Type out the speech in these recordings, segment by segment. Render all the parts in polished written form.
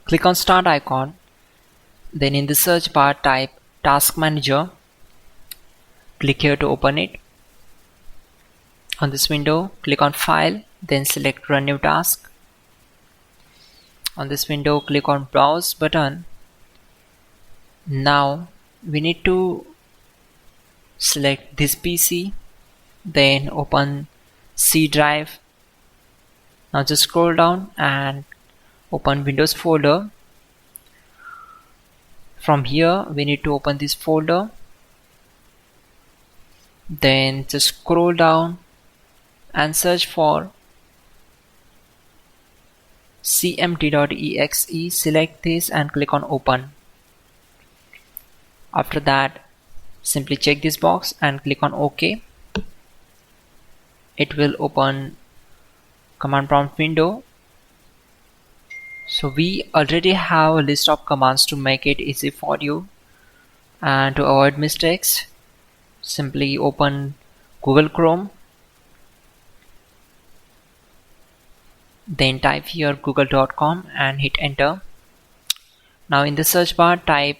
Click on Start icon. Then in the search bar type Task Manager. Click here to open it. On this window, click on File, then select Run New Task. On this window, click on Browse button. Now we need to select this PC, then open C drive. Now just scroll down and open Windows folder. From here we need to open this folder, then just scroll down and search for cmd.exe. Select this and click on open. After that, simply check this box and click on OK. It will open command prompt window. So we already have a list of commands to make it easy for you, and to avoid mistakes, simply open Google Chrome, then type here google.com and hit enter. Now in the search bar type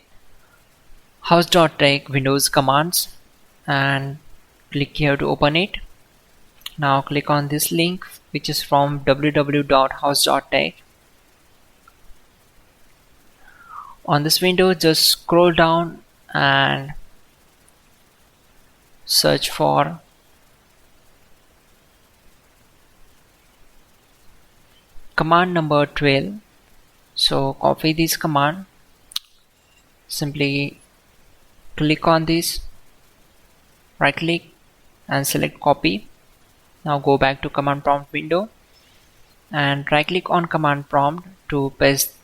hows.tech Windows commands and click here to open it. Now click on this link, which is from www.hows.tech. On this window, just scroll down and search for command number 12. So copy this command, simply click on this, right click and select copy. Now go back to command prompt window and right click on command prompt to paste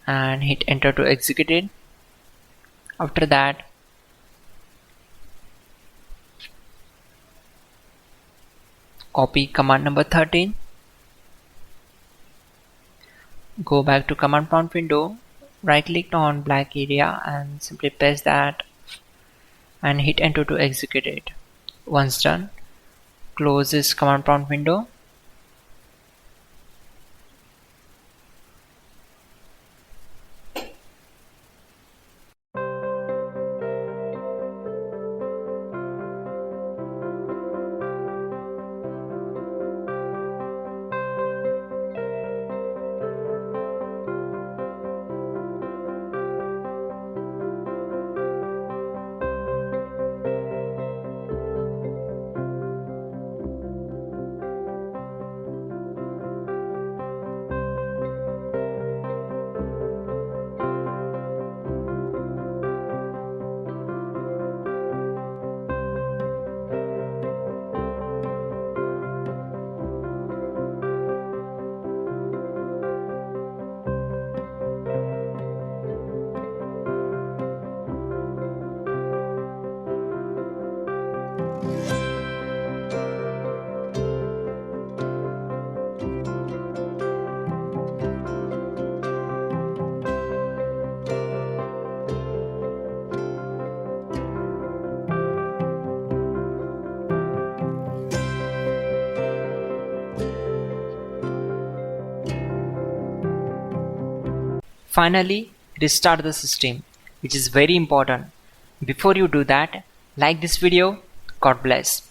and hit enter to execute it. After that, copy command number 13, go back to command prompt window, right click on black area and simply paste that and hit enter to execute it. Once done, close this command prompt window. Finally, restart the system, which is very important. Before you do that, like this video. God bless.